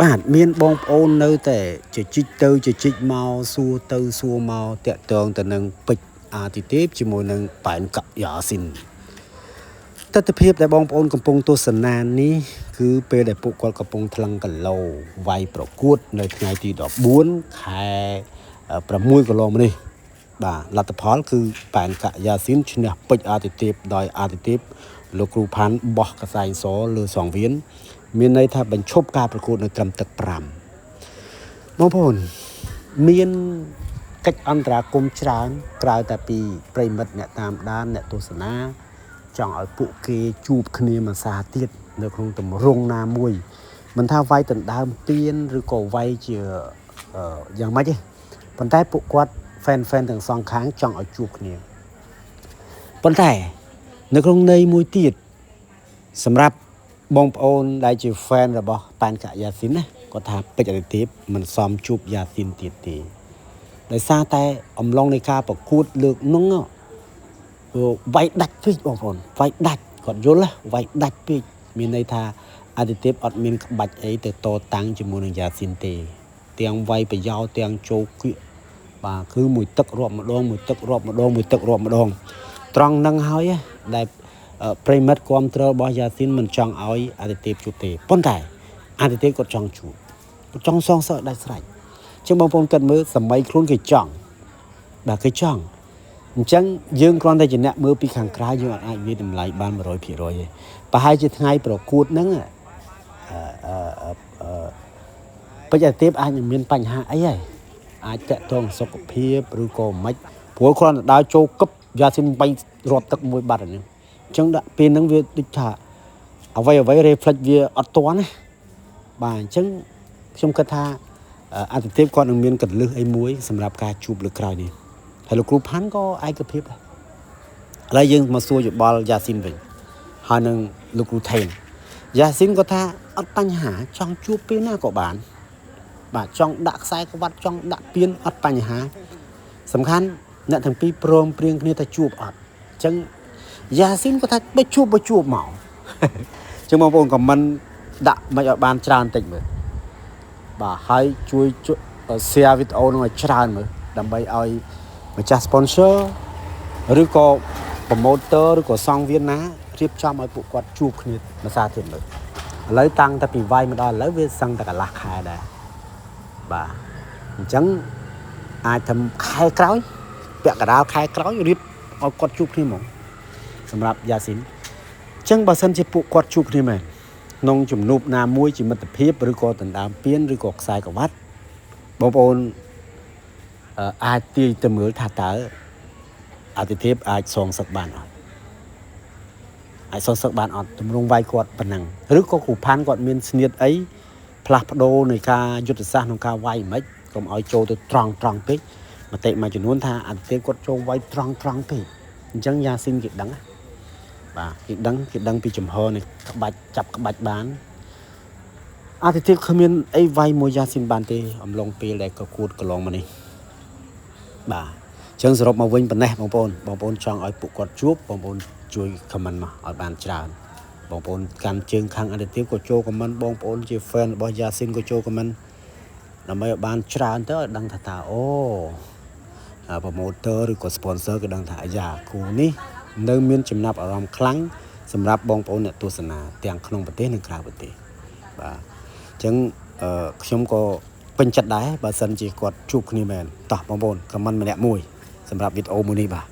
បាទមានបងប្អូននៅតែជជិកទៅជជិកមកសួរទៅសួរមកតាក់ទងទៅនឹងពេជ្រអាទិទេពជាមួយនឹងប៉ែនកយ៉ាស៊ីនទស្សនភាពដែលបងប្អូនកំពុងទស្សនានេះគឺពេលដែលពួកគាត់កំពុងថ្លឹងគីឡូវាយប្រកួតនៅថ្ងៃទី14ខែ6កន្លងមកនេះបាទលទ្ធផលគឺប៉ែនកយ៉ាស៊ីនឈ្នះពេជ្រអាទិទេពដោយអាទិទេពលោកគ្រូផាន់បោះកសែងសលើសងវៀនមានន័យថាបញ្ឈប់ការប្រកួតនៅត្រឹមទឹក5បងប្អូនមានកិច្ចអន្តរាគមន៍ច្រើនក្រៅតែពីប្រិមិត្តអ្នកតាមដានអ្នកទស្សនាចង់ឲ្យពួកគេជួបគ្នាមួយសារទៀតនៅក្នុងទម្រង់ណាមួយមិនថាវាយដណ្ដើមទៀនឬក៏វាយជាយ៉ាងម៉េចទេប៉ុន្តែពួកគាត់ fan ទាំងសងខាងចង់ឲ្យជួបគ្នាប៉ុន្តែនៅក្នុងន័យមួយទៀតសម្រាប់បងប្អូនដែលជា fan របស់ប៉ែនកយ៉ាស៊ីនណាគាត់ថាពេជ្រអាទិទេពមិនសមជួបយ៉ាស៊ីនទៀតទេដោយសារតែអំឡុងនៃការប្រកួតលើកនោះវាយដាច់ពេកបងប្អូនវាយដាច់គាត់យល់វាយដាច់ពេកមានន័យថាអាទិទេពអត់មានក្បាច់អីទៅតតាំងជាមួយនឹងយ៉ាស៊ីនទេទាំងវាយប្រយោលទាំងចូលគៀកបាទគឺមួយទឹករាប់ម្ដងមួយទឹករាប់ម្ដងមួយទឹករាប់ម្ដងត្រង់នឹងហើយដែលប្រិមិត្តគ្រប់គ្រងរបស់យ៉ាស៊ីនមិនចង់ឲ្យអាទិទេពជួបទេប៉ុន្តែអាទិទេពគាត់ចង់ជួបគាត់ចង់សងសឹកដាច់ស្រេចអញ្ចឹងបងប្អូនគិតមើលសម័យខ្លួនគេចង់បាទគេចង់អញ្ចឹងយើងគ្រាន់តែជាអ្នកមើលពីខាងក្រៅយើងអាចវាតម្លៃបាន 100% ទេប្រហែលជាថ្ងៃប្រកួតហ្នឹងពេជ្រអាទិទេពអាចនឹងមានបញ្ហាអីហើយអាចតាក់ទងសុខភាពឬក៏មិនព្រោះគ្រាន់តែដើរចូលគប់យ៉ាស៊ីន3រាប់ទឹកមួយបាត់ហ្នឹងអញ្ចឹងដាក់ពេលហ្នឹងវាដូចថាអ្វី reflect វាអត់ទាន់ណាបាទអញ្ចឹងខ្ញុំគិតថាអាទិទេពគាត់នឹងមានកលឹះអីមួយសម្រាប់ការជួបលើក្រោយនេះហើយលោកគ្រូផាន់ក៏ឯកភាពដែរឥឡូវយើងមកសួរយោបល់យ៉ាស៊ីនវិញហើយនឹងលោកគ្រូថេនយ៉ាស៊ីនគាត់ថាអត់បញ្ហាចង់ជួបពេលណាក៏បានបាទចង់ដាក់ខ្សែក្បាត់ចង់ដាក់ពៀនអត់បញ្ហាសំខាន់អ្នកទាំងពីរព្រមព្រៀងគ្នាថាជួបអត់អញ្ចឹងយ៉ាស៊ីនគាត់ថាបើជួបមកអញ្ចឹងបងប្អូនខមមិនដាក់មិនឲ្យបានច្រើនតិចមើលបាទហើយជួយ share វីដេអូនឹងឲ្យច្រើនមើលដើម្បីឲ្យម្ចាស់ sponsor ឬក៏ promoter ឬក៏សង្ឃវៀនណារៀបចំឲ្យពួកគាត់ជួបគ្នាមួយសារទៀតមើលឥឡូវតាំងតែពីវាយមកដល់ឥឡូវវាសឹងតែកន្លះខែដែរបាទអញ្ចឹងអាចធ្វើខែក្រោយពាក់កណ្ដាលខែក្រោយរៀបឲ្យគាត់ជួបគ្នាហ្មងសម្រាប់យ៉ាស៊ីនអញ្ចឹងបើសិនជាពួកគាត់ជួបគ្នាមែនក្នុងជំនួបណាមួយជាមិត្តភាពឬក៏ដណ្ដើមពៀនឬក៏ខ្សែក្រវ៉ាត់បងប្អូនអាចទាយទៅមើលថាតើអាទិទេពអាចសងសឹកបានអត់អាចសងសឹកបានអត់ទម្រង់វាយគាត់ប៉ុណ្ណឹងឬក៏គ្រូផាន់គាត់មានស្នៀតអីផ្លាស់ប្ដូរនៃការយុទ្ធសាស្ត្រក្នុងការវាយមិនកុំឲ្យចូលទៅត្រង់ពេកមតិមួយចំនួនថាអាទិទេពគាត់ចូលវាយត្រង់ពេកអញ្ចឹងយ៉ាស៊ីនគេដឹងបាទគេដឹងពីចំហនៃក្បាច់ចាប់ក្បាច់បានអាទិទេពគ្មានអីវាយមួយយ៉ាស៊ីនបានទេអំឡុងពេលដែលប្រកួតកន្លងមកនេះបាទអញ្ចឹងសរុបមកវិញប៉ុណ្ណេះបងប្អូនចង់ឲ្យពួកគាត់ជួបបងប្អូនជួយ comment មកឲ្យបានច្រើនបងប្អូនកាន់ជើងខាងអាទិទេពក៏ចូល comment បងប្អូនជា fan របស់យ៉ាស៊ីនក៏ចូល comment ដើម្បីឲ្យបានច្រើនទៅឲ្យដឹងថាតើអូ promoter ឬក៏ sponsor ក៏ដឹងថាអាយ៉ាគូនេះនៅមានចំណាប់អារម្មណ៍ខ្លាំងសម្រាប់បងប្អូនអ្នកទស្សនាទាំងក្នុងប្រទេសនិងក្រៅប្រទេសបាទអញ្ចឹងខ្ញុំក៏ពេញចិត្តដែរបើសិនជាគាត់ជួបគ្នាមែនតោះបងប្អូន comment ម្នាក់មួយសម្រាប់វីដេអូមួយនេះបាទ